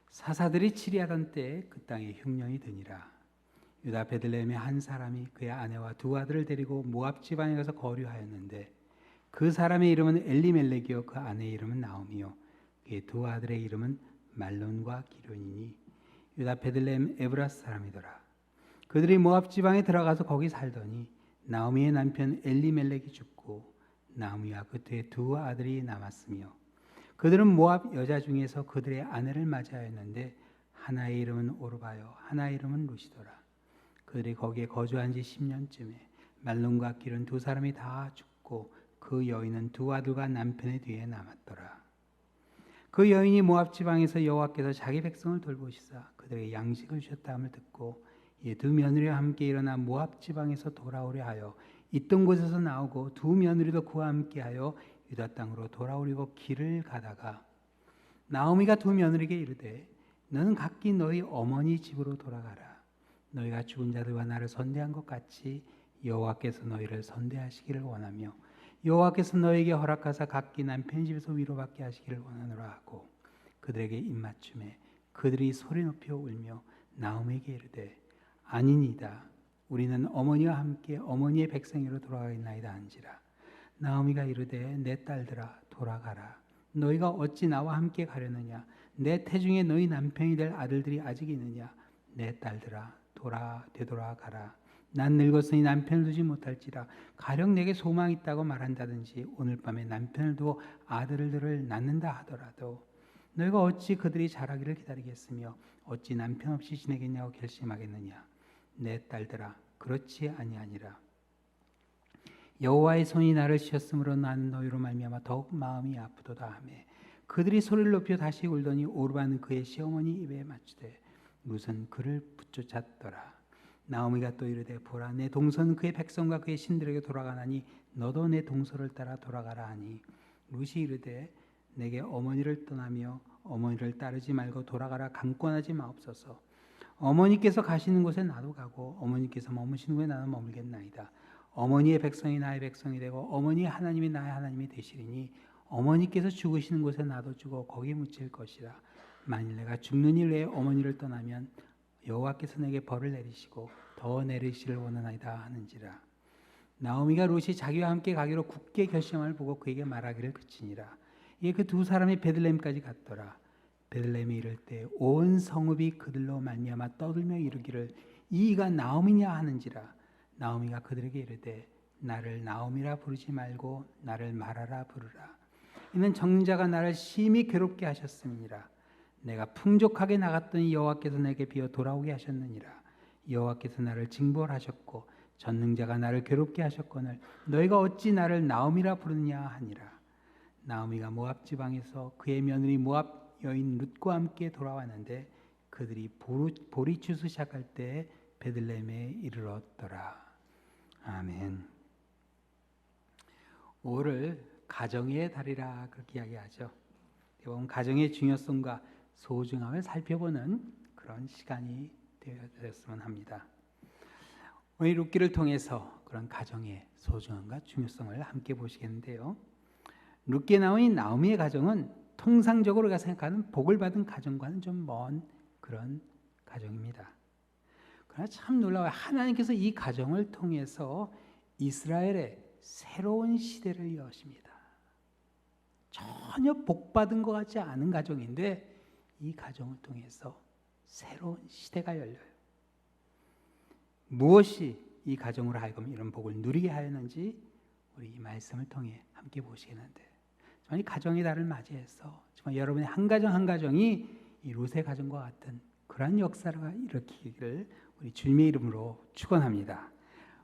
사사들이 치리하던 때에 그 땅에 흉년이 드니라. 유다 베들레헴의 한 사람이 그의 아내와 두 아들을 데리고 모압 지방에 가서 거류하였는데 그 사람의 이름은 엘리멜렉이요 그 아내의 이름은 나오미요 그의 두 아들의 이름은 말론과 기련이니 유다 베들레헴 에브라스 사람이더라. 그들이 모압 지방에 들어가서 거기 살더니 나오미의 남편 엘리멜렉이 죽고 나오미와 그의 두 아들이 남았으며 그들은 모압 여자 중에서 그들의 아내를 맞이하였는데 하나의 이름은 오르바요 하나의 이름은 루시더라. 그들이 거기에 거주한 지 10년쯤에 말론과 기른 두 사람이 다 죽고 그 여인은 두 아들과 남편의 뒤에 남았더라. 그 여인이 모압 지방에서 여호와께서 자기 백성을 돌보시사 그들에게 양식을 주셨다 함을 듣고 이 두 며느리와 함께 일어나 모압 지방에서 돌아오려 하여 있던 곳에서 나오고 두 며느리도 그와 함께하여 유다 땅으로 돌아오려고 길을 가다가 나오미가 두 며느리에게 이르되 너는 각기 너희 어머니 집으로 돌아가라. 너희가 죽은 자들과 나를 선대한 것 같이 여호와께서 너희를 선대하시기를 원하며 여호와께서 너희에게 허락하사 각기 남편 집에서 위로받게 하시기를 원하노라 하고 그들에게 입맞춤에 그들이 소리 높여 울며 나오미에게 이르되 아니니이다. 우리는 어머니와 함께 어머니의 백성으로 돌아가겠나이다 한지라. 나오미가 이르되 내 딸들아 돌아가라. 너희가 어찌 나와 함께 가려느냐. 내 태중에 너희 남편이 될 아들들이 아직 있느냐. 내 딸들아 되돌아가라. 난 늙었으니 남편을 두지 못할지라. 가령 내게 소망이 있다고 말한다든지 오늘 밤에 남편을 두어 아들들을 낳는다 하더라도 너희가 어찌 그들이 자라기를 기다리겠으며 어찌 남편 없이 지내겠냐고 결심하겠느냐. 내 딸들아 그렇지 아니하니라. 여호와의 손이 나를 치셨으므로 나는 너희로 말미암아 더욱 마음이 아프도다 하매 그들이 소리를 높여 다시 울더니 오르바는 그의 시어머니 입에 맞추되 룻은 그를 붙쫓았더라. 나오미가 또 이르되 보라 내 동서는 그의 백성과 그의 신들에게 돌아가나니 너도 내 동서를 따라 돌아가라 하니 룻이 이르되 내게 어머니를 떠나며 어머니를 따르지 말고 돌아가라. 강권하지 마옵소서. 어머니께서 가시는 곳에 나도 가고 어머니께서 머무시는 곳에 나도 머물겠나이다. 어머니의 백성이 나의 백성이 되고 어머니의 하나님이 나의 하나님이 되시리니 어머니께서 죽으시는 곳에 나도 죽어 거기 묻힐 것이라. 만일 내가 죽는 일 외에 어머니를 떠나면 여호와께서 내게 벌을 내리시고 더 내리시를 원하나이다 하는지라. 나오미가 룻이 자기와 함께 가기로 굳게 결심함을 보고 그에게 말하기를 그치니라. 이에 그 두 사람이 베들레헴까지 갔더라. 베들레헴에 이를 때 온 성읍이 그들로 말미암아 떠들며 이르기를 이가 나오미냐 하는지라. 나오미가 그들에게 이르되 나를 나오미라 부르지 말고 나를 마라라 부르라. 이는 정자가 나를 심히 괴롭게 하셨음이니라. 내가 풍족하게 나갔더니 여호와께서 내게 비어 돌아오게 하셨느니라. 여호와께서 나를 징벌하셨고 전능자가 나를 괴롭게 하셨거늘 너희가 어찌 나를 나오미라 부르느냐 하니라. 나오미가 모압 지방에서 그의 며느리 모압 여인 룻과 함께 돌아왔는데 그들이 보리 추수 시작할 때 베들레헴에 이르렀더라. 아멘. 5를 가정의 달이라 그렇게 이야기하죠. 대부분 가정의 중요성과 소중함을 살펴보는 그런 시간이 되었으면 합니다. 오늘 룻기를 통해서 그런 가정의 소중함과 중요성을 함께 보시겠는데요. 룻기에 나온 이 나오미의 가정은 통상적으로 우리가 생각하는 복을 받은 가정과는 좀 먼 그런 가정입니다. 그러나 참 놀라워요. 하나님께서 이 가정을 통해서 이스라엘의 새로운 시대를 여십니다. 전혀 복받은 것 같지 않은 가정인데 이 가정을 통해서 새로운 시대가 열려요. 무엇이 이 가정으로 하여금 이런 복을 누리게 하였는지 우리 이 말씀을 통해 함께 보시겠는데 정말 이 가정의 달을 맞이해서 정말 여러분의 한 가정 한 가정이 이 룻의 가정과 같은 그러한 역사를 일으키기를 우리 주님의 이름으로 축원합니다.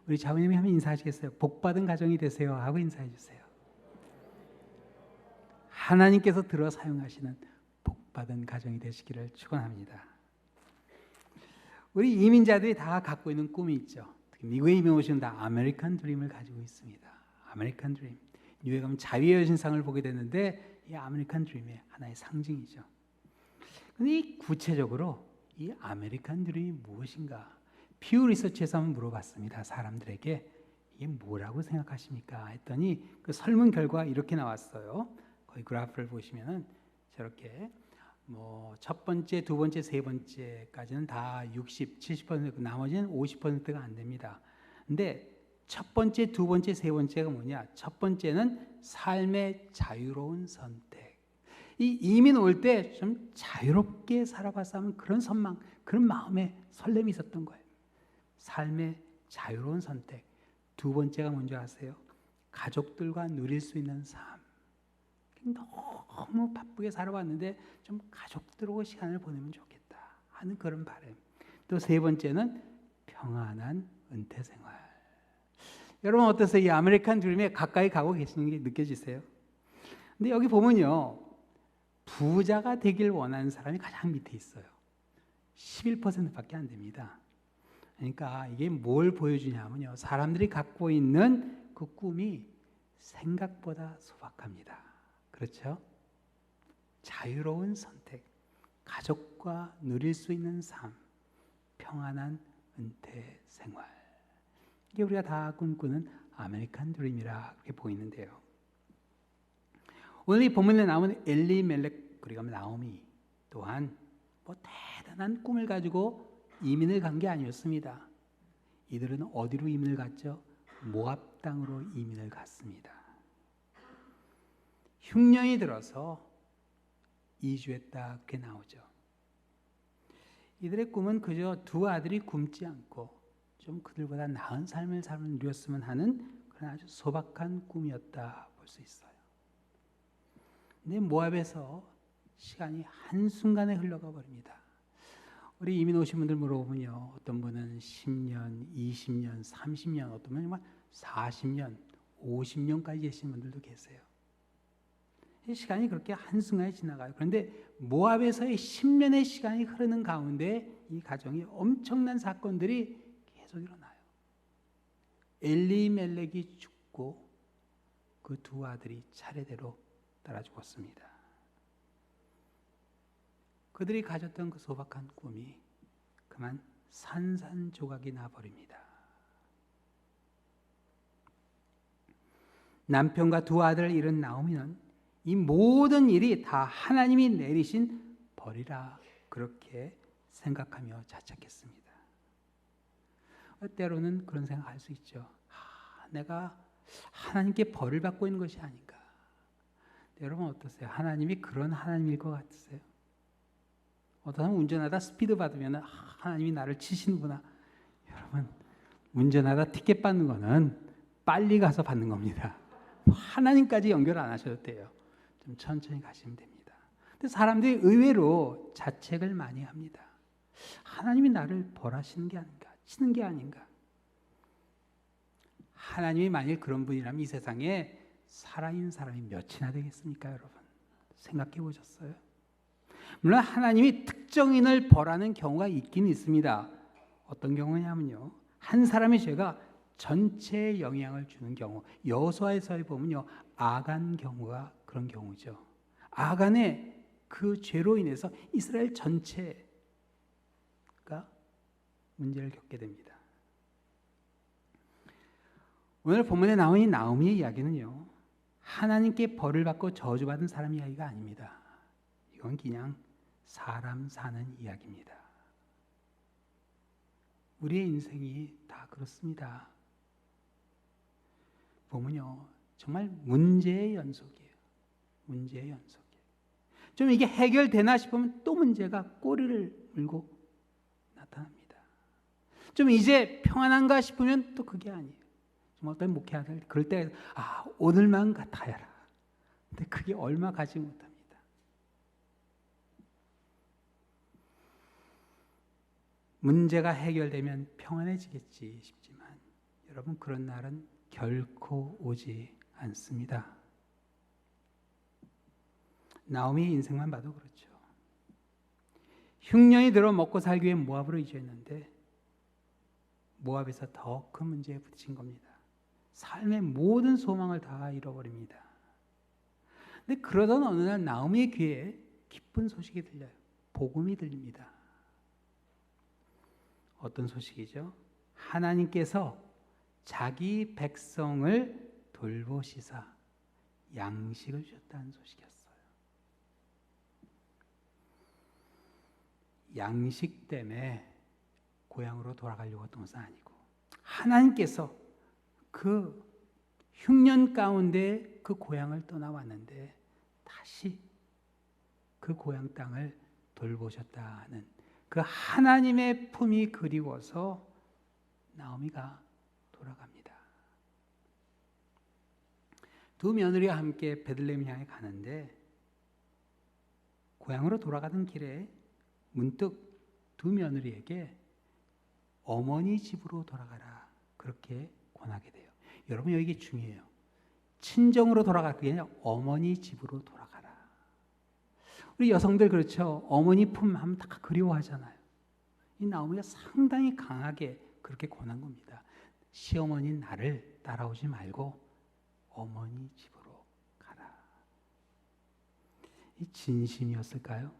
우리 자매님이 한번 인사하시겠어요? 복받은 가정이 되세요 하고 인사해 주세요. 하나님께서 들어 사용하시는 복받은 가정이 되시기를 축원합니다. 우리 이민자들이 다 갖고 있는 꿈이 있죠. 특히 미국에 이민 오시는 다 아메리칸 드림을 가지고 있습니다. 아메리칸 드림. 뉴욕에 가면 자유의 여신상을 보게 되는데 이 아메리칸 드림의 하나의 상징이죠. 그런데 이 구체적으로 이 아메리칸 드림이 무엇인가? 퓨 리서치에서 한번 물어봤습니다. 사람들에게 이게 뭐라고 생각하십니까? 했더니 그 설문 결과가 이렇게 나왔어요. 거기 그래프를 보시면은 저렇게 첫 번째, 두 번째, 세 번째까지는 다 60, 70%, 나머지는 50%가 안 됩니다. 근데 첫 번째, 두 번째, 세 번째가 뭐냐? 첫 번째는 삶의 자유로운 선택. 이 이민 올 때 좀 자유롭게 살아봤어 하면 그런 선망, 그런 마음에 설렘이 있었던 거예요. 삶의 자유로운 선택. 두 번째가 뭔지 아세요? 가족들과 누릴 수 있는 삶. 너무 바쁘게 살아왔는데 좀 가족들하고 시간을 보내면 좋겠다 하는 그런 바람. 또 세 번째는 평안한 은퇴 생활. 여러분 어떠세요? 이 아메리칸 드림에 가까이 가고 계시는 게 느껴지세요? 근데 여기 보면요, 부자가 되길 원하는 사람이 가장 밑에 있어요. 11%밖에 안 됩니다. 그러니까 이게 뭘 보여주냐면요, 사람들이 갖고 있는 그 꿈이 생각보다 소박합니다. 그렇죠? 자유로운 선택, 가족과 누릴 수 있는 삶, 평안한 은퇴 생활. 이게 우리가 다 꿈꾸는 아메리칸 드림이라 그렇게 보이는데요. 오늘 이 본문에 나오는 엘리멜렉 그리고 나오미 또한 대단한 꿈을 가지고 이민을 간 게 아니었습니다. 이들은 어디로 이민을 갔죠? 모압 땅으로 이민을 갔습니다. 흉년이 들어서 이주했다 그렇게 나오죠. 이들의 꿈은 그저 두 아들이 굶지 않고 좀 그들보다 나은 삶을 누렸으면 하는 그런 아주 소박한 꿈이었다 볼 수 있어요. 근데 모압에서 시간이 한순간에 흘러가 버립니다. 우리 이민 오신 분들 물어보면요, 어떤 분은 10년, 20년, 30년, 어떤 분은 정말 40년, 50년까지 계신 분들도 계세요. 시간이 그렇게 한순간에 지나가요. 그런데 모압에서의 10년의 시간이 흐르는 가운데 이 가정이 엄청난 사건들이 계속 일어나요. 엘리멜렉이 죽고 그 두 아들이 차례대로 따라 죽었습니다. 그들이 가졌던 그 소박한 꿈이 그만 산산조각이 나버립니다. 남편과 두 아들을 잃은 나오미는 이 모든 일이 다 하나님이 내리신 벌이라 그렇게 생각하며 자책했습니다. 때로는 그런 생각할 수 있죠. 내가 하나님께 벌을 받고 있는 것이 아닌가. 여러분 어떠세요? 하나님이 그런 하나님일 것 같으세요? 어떤 사람은 운전하다 스피드 받으면 하나님이 나를 치시는구나. 여러분 운전하다 티켓 받는 거는 빨리 가서 받는 겁니다. 하나님까지 연결 안 하셔도 돼요. 좀 천천히 가시면 됩니다. 근데 사람들이 의외로 자책을 많이 합니다. 하나님이 나를 벌하시는 게 아닌가, 치는 게 아닌가. 하나님이 만일 그런 분이라면 이 세상에 살아있는 사람이 몇이나 되겠습니까, 여러분? 생각해 보셨어요? 물론 하나님이 특정인을 벌하는 경우가 있긴 있습니다. 어떤 경우냐면요, 한 사람의 죄가 전체에 영향을 주는 경우. 여호수아에서 보면요, 아간 경우가 그런 경우죠. 아간의 그 죄로 인해서 이스라엘 전체가 문제를 겪게 됩니다. 오늘 본문에 나온 이 나오미의 이야기는요, 하나님께 벌을 받고 저주받은 사람 이야기가 아닙니다. 이건 그냥 사람 사는 이야기입니다. 우리의 인생이 다 그렇습니다. 보면요, 정말 문제의 연속이에요. 문제의 연속이에요. 좀 이게 해결되나 싶으면 또 문제가 꼬리를 물고 나타납니다. 좀 이제 평안한가 싶으면 또 그게 아니에요. 정말 어떤 목회자들 그럴 때 오늘만 같아야라. 근데 그게 얼마 가지 못합니다. 문제가 해결되면 평안해지겠지 싶지만 여러분 그런 날은 결코 오지 않습니다. 나오미의 인생만 봐도 그렇죠. 흉년이 들어 먹고 살기 위해 모압으로 이주했는데 모압에서 더 큰 문제에 부딪힌 겁니다. 삶의 모든 소망을 다 잃어버립니다. 근데 그러던 어느 날 나오미의 귀에 기쁜 소식이 들려요. 복음이 들립니다. 어떤 소식이죠? 하나님께서 자기 백성을 돌보시사 양식을 주셨다는 소식이었어요. 양식 때문에 고향으로 돌아가려고 했던 것은 아니고 하나님께서 그 흉년 가운데 그 고향을 떠나왔는데 다시 그 고향 땅을 돌보셨다는 그 하나님의 품이 그리워서 나오미가 돌아갑니다. 두 며느리와 함께 베들레헴 향해 가는데 고향으로 돌아가던 길에 문득 두 며느리에게 어머니 집으로 돌아가라 그렇게 권하게 돼요. 여러분 여기 중요해요. 친정으로 돌아갈 게 아니라 어머니 집으로 돌아가라. 우리 여성들 그렇죠. 어머니 품 하면 다 그리워하잖아요. 이 나오미가 상당히 강하게 그렇게 권한 겁니다. 시어머니 나를 따라오지 말고 어머니 집으로 가라. 이 진심이었을까요?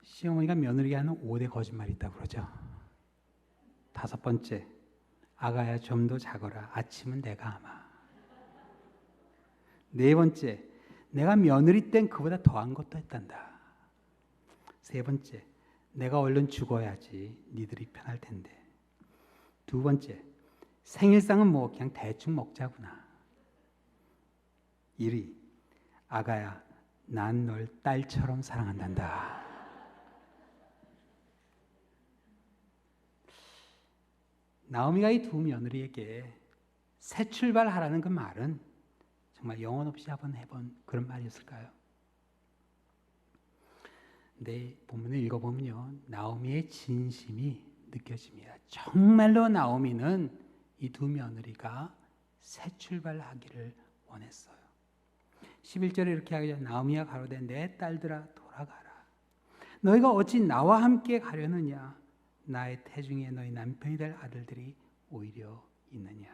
시어머니가 며느리가 하는 5대 거짓말이 있다고 그러죠. 5번째, 아가야 좀 더 자거라. 아침은 내가 하마. 4번째, 내가 며느리 땐 그보다 더한 것도 했단다. 3번째, 내가 얼른 죽어야지 니들이 편할 텐데. 2번째, 생일상은 뭐 그냥 대충 먹자구나. 1위, 아가야 난 널 딸처럼 사랑한단다. 나오미가 이 두 며느리에게 새 출발하라는 그 말은 정말 영혼 없이 한번 해본 그런 말이었을까요? 근데 본문을 읽어보면요, 나오미의 진심이 느껴집니다. 정말로 나오미는 이 두 며느리가 새 출발하기를 원했어요. 11절에 이렇게 하기를 나오미가 가로되 내 딸들아 돌아가라. 너희가 어찌 나와 함께 가려느냐. 나의 태중에 너희 남편이 될 아들들이 오히려 있느냐.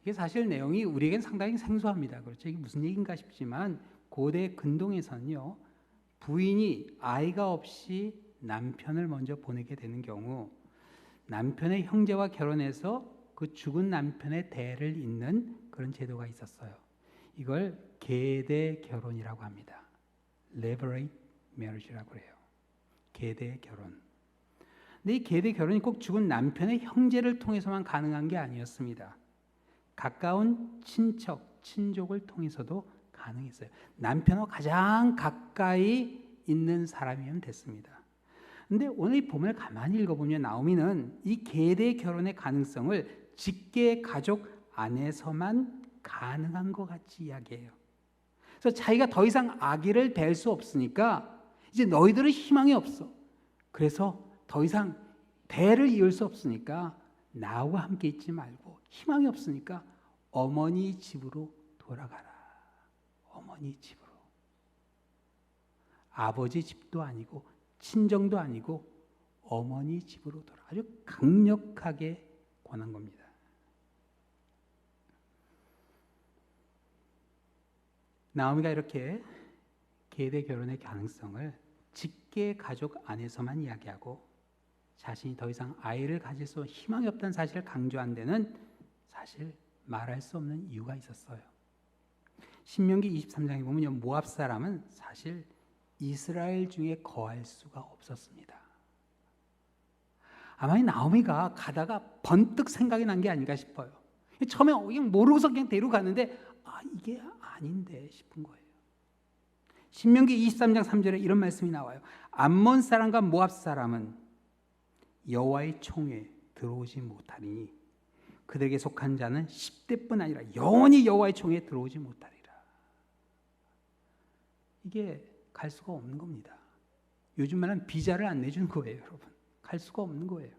이게 사실 내용이 우리에겐 상당히 생소합니다. 그렇죠? 이게 무슨 얘기인가 싶지만 고대 근동에서는요, 부인이 아이가 없이 남편을 먼저 보내게 되는 경우 남편의 형제와 결혼해서 그 죽은 남편의 대를 잇는 그런 제도가 있었어요. 이걸 계대 결혼이라고 합니다. Levirate marriage라고 해요. 계대 결혼. 근데 이 계대 결혼이 꼭 죽은 남편의 형제를 통해서만 가능한 게 아니었습니다. 가까운 친척, 친족을 통해서도 가능했어요. 남편과 가장 가까이 있는 사람이면 됐습니다. 근데 오늘 이 본문을 가만히 읽어보면 나오미는 이 계대 결혼의 가능성을 직계 가족 안에서만 가능한 것 같이 이야기해요. 그래서 자기가 더 이상 아기를 댈 수 없으니까 이제 너희들은 희망이 없어. 그래서 더 이상 대를 이을 수 없으니까 나와 함께 있지 말고 희망이 없으니까 어머니 집으로 돌아가라. 어머니 집으로. 아버지 집도 아니고 친정도 아니고 어머니 집으로 돌아가. 아주 강력하게 권한 겁니다. 나오미가 이렇게 계대 결혼의 가능성을 직계 가족 안에서만 이야기하고 자신이 더 이상 아이를 가질 수 희망이 없다는 사실을 강조한 데는 사실 말할 수 없는 이유가 있었어요. 신명기 23장에 보면 모압 사람은 사실 이스라엘 중에 거할 수가 없었습니다. 아마 이 나오미가 가다가 번뜩 생각이 난 게 아닌가 싶어요. 처음에 그냥 모르고서 그냥 데려가는데 이게 아닌데 싶은 거예요. 신명기 23장 3절에 이런 말씀이 나와요. 암몬 사람과 모압 사람은 여호와의 총에 들어오지 못하리니 그들에게 속한 자는 10대뿐 아니라 영원히 여호와의 총에 들어오지 못하리라. 이게 갈 수가 없는 겁니다. 요즘 말은 비자를 안 내주는 거예요, 여러분. 갈 수가 없는 거예요.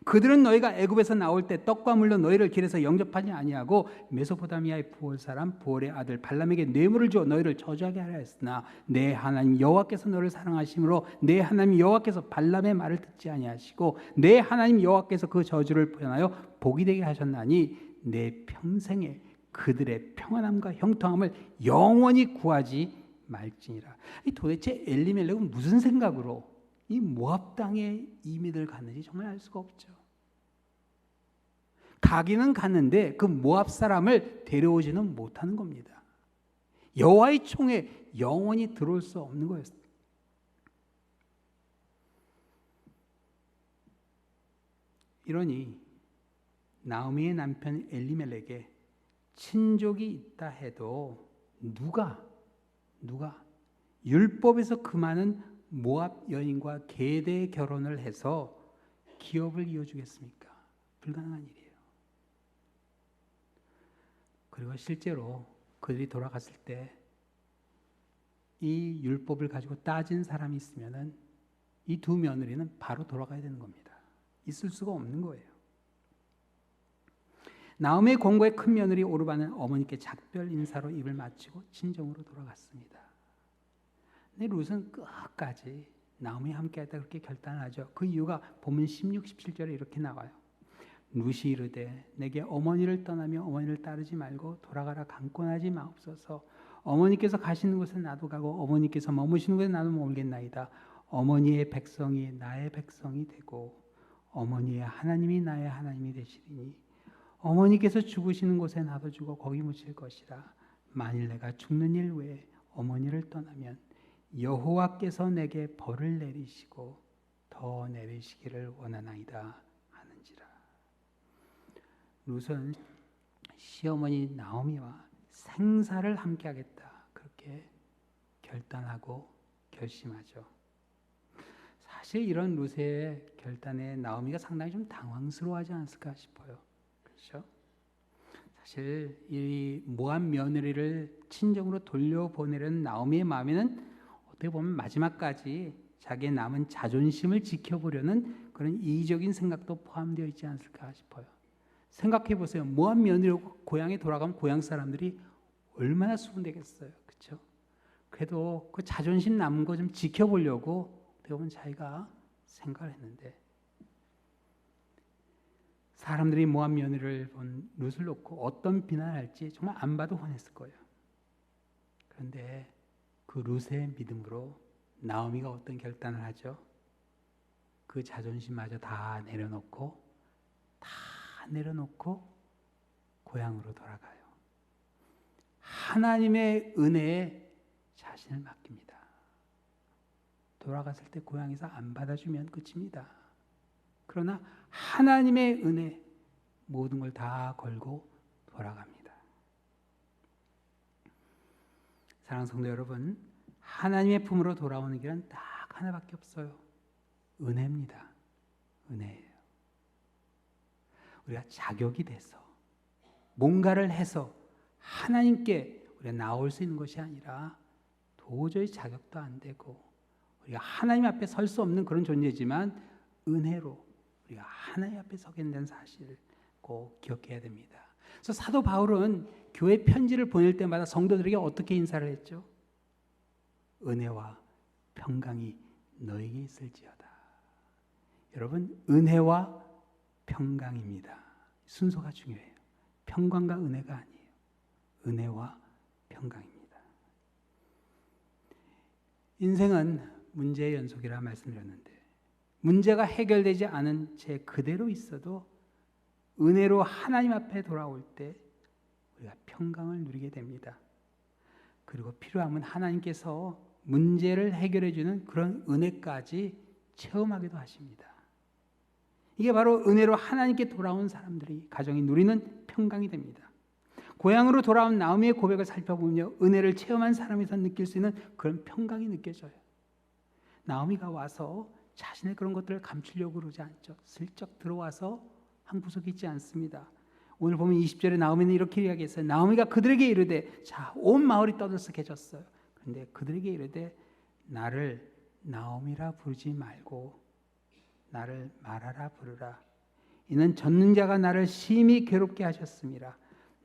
그들은 너희가 애굽에서 나올 때 떡과 물로 너희를 길에서 영접하지 아니하고 메소포타미아의 부올 사람 부올의 아들 발람에게 뇌물을 주어 너희를 저주하게 하려 했으나 내 하나님 여호와께서 너를 사랑하심으로 내 하나님 여호와께서 발람의 말을 듣지 아니하시고 내 하나님 여호와께서 그 저주를 표현하여 복이 되게 하셨나니 내 평생에 그들의 평안함과 형통함을 영원히 구하지 말지니라. 도대체 엘리멜렉은 무슨 생각으로 이 모압 땅에 이민을 갔는지 정말 알 수가 없죠. 가기는 갔는데 그 모압 사람을 데려오지는 못하는 겁니다. 여호와의 총에 영원히 들어올 수 없는 거였어요. 이러니 나오미의 남편 엘리멜렉에 친족이 있다 해도 누가 율법에서 그 많은 모압 여인과 계대 결혼을 해서 기업을 이어주겠습니까? 불가능한 일이에요. 그리고 실제로 그들이 돌아갔을 때 이 율법을 가지고 따진 사람이 있으면은 이 두 며느리는 바로 돌아가야 되는 겁니다. 있을 수가 없는 거예요. 나오미의 권고에 큰 며느리 오르바는 어머니께 작별 인사로 입을 마치고 친정으로 돌아갔습니다. 근데 룻은 끝까지 나오미와 함께하다 그렇게 결단하죠. 그 이유가 본문 16, 17절에 이렇게 나와요. 룻이 이르되 내게 어머니를 떠나며 어머니를 따르지 말고 돌아가라 강권하지 마옵소서. 어머니께서 가시는 곳에 나도 가고 어머니께서 머무시는 곳에 나도 머물겠나이다. 어머니의 백성이 나의 백성이 되고 어머니의 하나님이 나의 하나님이 되시리니 어머니께서 죽으시는 곳에 나도 죽어 거기 묻힐 것이라. 만일 내가 죽는 일 외에 어머니를 떠나면 여호와께서 내게 벌을 내리시고 더 내리시기를 원하나이다 하는지라. 룻은 시어머니 나오미와 생사를 함께하겠다 그렇게 결단하고 결심하죠. 사실 이런 룻의 결단에 나오미가 상당히 좀 당황스러워하지 않았을까 싶어요. 그렇죠? 사실 이 모압 며느리를 친정으로 돌려보내려는 나오미의 마음에는 어떻게 보면 마지막까지 자기의 남은 자존심을 지켜보려는 그런 이의적인 생각도 포함되어 있지 않을까 싶어요. 생각해 보세요. 모압 며느리로 고향에 돌아가면 고향 사람들이 얼마나 수군되겠어요. 그렇죠? 그래도 그 자존심 남은 거 좀 지켜보려고 어떻게 보면 자기가 생각을 했는데 사람들이 모압 며느리를 본 룻을 놓고 어떤 비난할지 정말 안 봐도 훤했을 거예요. 그런데 그 룻의 믿음으로 나오미가 어떤 결단을 하죠? 그 자존심마저 다 내려놓고 고향으로 돌아가요. 하나님의 은혜에 자신을 맡깁니다. 돌아갔을 때 고향에서 안 받아주면 끝입니다. 그러나 하나님의 은혜 모든 걸 다 걸고 돌아갑니다. 사랑하는 성도 여러분, 하나님의 품으로 돌아오는 길은 딱 하나밖에 없어요. 은혜입니다. 은혜예요. 우리가 자격이 돼서 뭔가를 해서 하나님께 우리가 나올 수 있는 것이 아니라 도저히 자격도 안 되고 우리가 하나님 앞에 설 수 없는 그런 존재지만 은혜로 우리가 하나님 앞에 서게 된다는 사실을 꼭 기억해야 됩니다. 그래서 사도 바울은 교회 편지를 보낼 때마다 성도들에게 어떻게 인사를 했죠? 은혜와 평강이 너에게 있을지어다. 여러분, 은혜와 평강입니다. 순서가 중요해요. 평강과 은혜가 아니에요. 은혜와 평강입니다. 인생은 문제의 연속이라 말씀드렸는데 문제가 해결되지 않은 채 그대로 있어도 은혜로 하나님 앞에 돌아올 때 우리가 평강을 누리게 됩니다. 그리고 필요하면 하나님께서 문제를 해결해 주는 그런 은혜까지 체험하기도 하십니다. 이게 바로 은혜로 하나님께 돌아온 사람들이 가정이 누리는 평강이 됩니다. 고향으로 돌아온 나오미의 고백을 살펴보면요, 은혜를 체험한 사람에서 느낄 수 있는 그런 평강이 느껴져요. 나오미가 와서 자신의 그런 것들을 감추려고 그러지 않죠. 슬쩍 들어와서 한 구석에 있지 않습니다. 오늘 보면 20절에 나오미는 이렇게 이야기했어요. 나오미가 그들에게 이르되, 자, 온 마을이 떠들썩해졌어요. 그런데 그들에게 이르되, 나를 나오미라 부르지 말고 나를 마라라 부르라. 이는 젖는 자가 나를 심히 괴롭게 하셨음이라.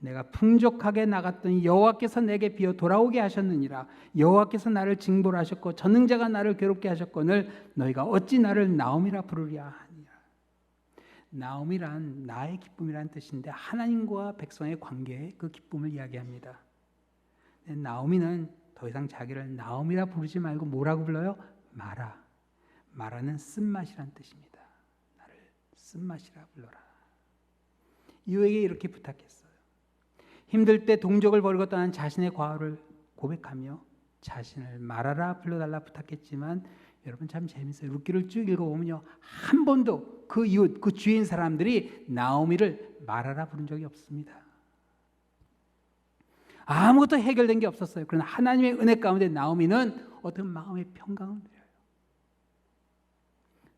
내가 풍족하게 나갔더니 여호와께서 내게 비어 돌아오게 하셨느니라. 여호와께서 나를 징벌하셨고 젖는 자가 나를 괴롭게 하셨거늘 너희가 어찌 나를 나오미라 부르랴 하니라. 나오미란 나의 기쁨이란 뜻인데 하나님과 백성의 관계의 그 기쁨을 이야기합니다. 나오미는 더 이상 자기를 나오미라 부르지 말고 뭐라고 불러요? 마라. 마라는 쓴맛이란 뜻입니다. 나를 쓴맛이라 불러라. 이유에게 이렇게 부탁했어요. 힘들 때 동족을 버리고 떠난 자신의 과거를 고백하며 자신을 말하라 불러달라 부탁했지만 여러분 참 재밌어요. 룻기를 쭉 읽어보면요, 한 번도 그 이웃, 그 주위인 사람들이 나오미를 말하라 부른 적이 없습니다. 아무것도 해결된 게 없었어요. 그러나 하나님의 은혜 가운데 나오미는 어떤 마음의 평강을 누려요.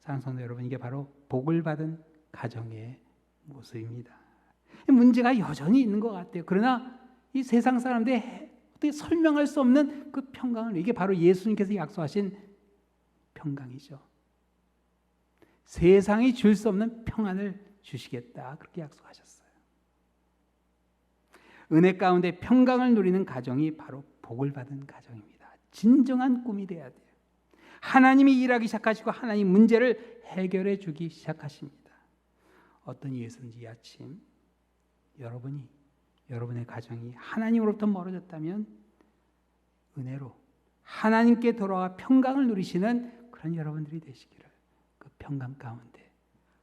사랑하는 성도 여러분, 이게 바로 복을 받은 가정의 모습입니다. 문제가 여전히 있는 것 같아요. 그러나 이 세상 사람들이 어떻게 설명할 수 없는 그 평강을, 이게 바로 예수님께서 약속하신 평강이죠. 세상이 줄 수 없는 평안을 주시겠다, 그렇게 약속하셨어요. 은혜 가운데 평강을 누리는 가정이 바로 복을 받은 가정입니다. 진정한 꿈이 돼야 돼요. 하나님이 일하기 시작하시고 하나님 문제를 해결해 주기 시작하십니다. 어떤 이유에서든지 이 아침 여러분의 가정이 하나님으로부터 멀어졌다면 은혜로 하나님께 돌아와 평강을 누리시는 그런 여러분들이 되시기를, 그 평강 가운데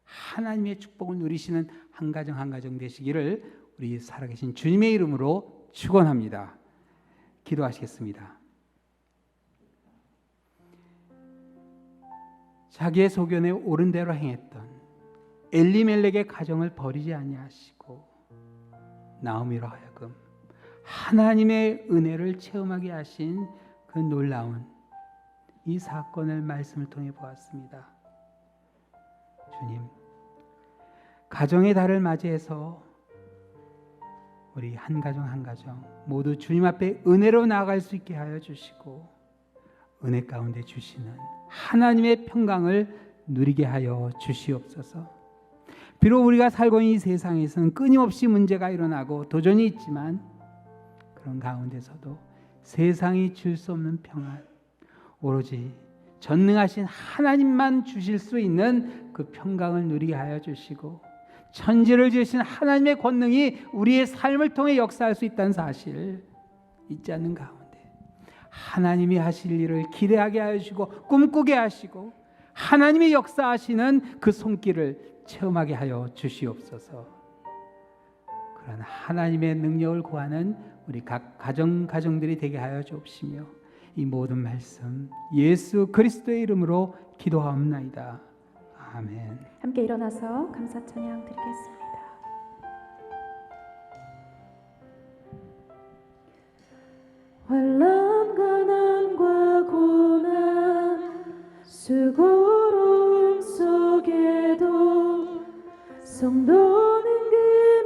하나님의 축복을 누리시는 한 가정 한 가정 되시기를 우리 살아계신 주님의 이름으로 축원합니다. 기도하시겠습니다. 자기의 소견에 옳은 대로 행했던 엘리멜렉의 가정을 버리지 아니하시고 나오미로 하여금 하나님의 은혜를 체험하게 하신 그 놀라운 이 사건을 말씀을 통해 보았습니다. 주님, 가정의 달을 맞이해서 우리 한 가정 한 가정 모두 주님 앞에 은혜로 나아갈 수 있게 하여 주시고 은혜 가운데 주시는 하나님의 평강을 누리게 하여 주시옵소서. 비록 우리가 살고 있는 이 세상에서는 끊임없이 문제가 일어나고 도전이 있지만 그런 가운데서도 세상이 줄 수 없는 평안, 오로지 전능하신 하나님만 주실 수 있는 그 평강을 누리게 하여 주시고 천지를 지으신 하나님의 권능이 우리의 삶을 통해 역사할 수 있다는 사실 잊지 않는 가운데 하나님이 하실 일을 기대하게 하여 주시고 꿈꾸게 하시고 하나님이 역사하시는 그 손길을 체험하게 하여 주시옵소서. 그런 하나님의 능력을 구하는 우리 각 가정들이 되게 하여 주옵시며 이 모든 말씀 예수 그리스도의 이름으로 기도하옵나이다. 아멘. 함께 일어나서 감사 찬양 드리겠습니다. 환난 가난과 고난 수고로움 속에도 성도는 그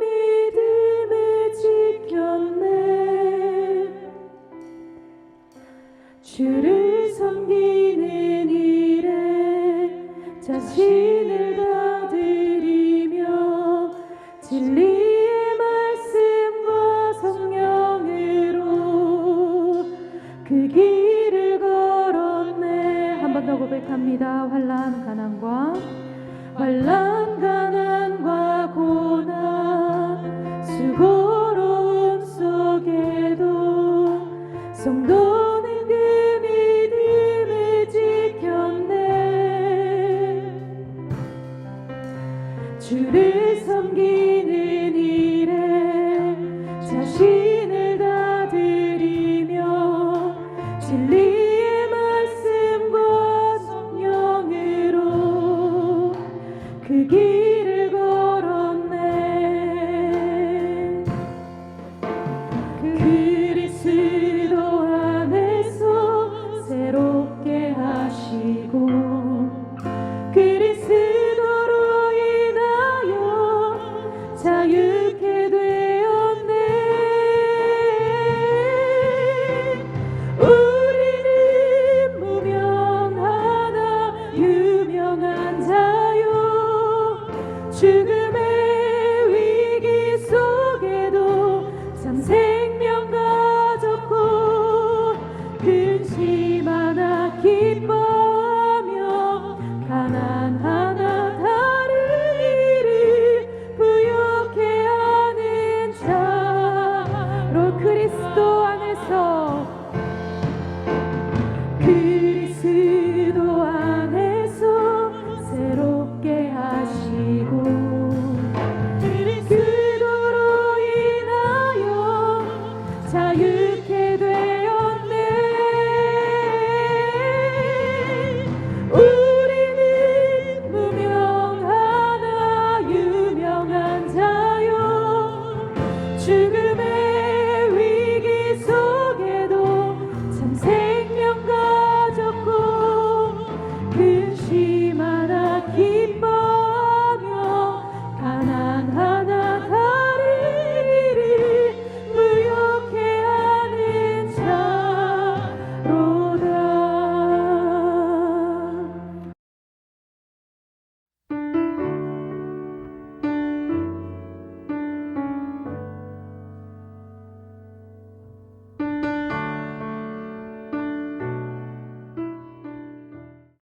믿음을 지켰네. 주를 섬기는 일에 자신을 다 드리며 진리의 말씀과 성령으로 그 길을 걸었네. 한 번 더 고백합니다. 환난 가난과 고난 수고로움 속에도 성도는 그 믿음을 지켰네. 주를 섬기는 일에 자신을 다 드리며 진리의 말씀과 성령으로 그 길을 걸었네. 그리스도 안에서 새롭게 하시고 그리스도로 인하여 자유케 되었네. 우리는 무명하나 유명한 자요. 죽음의 위기 속에도 참 생명 가졌고 근심 하나 기뻐하며 가난 하나 다른 일을 부욕해 하는 자로 그리스도 안에서 새롭게 하시고 그리스도로 인하여 자유케 되었네. 죽을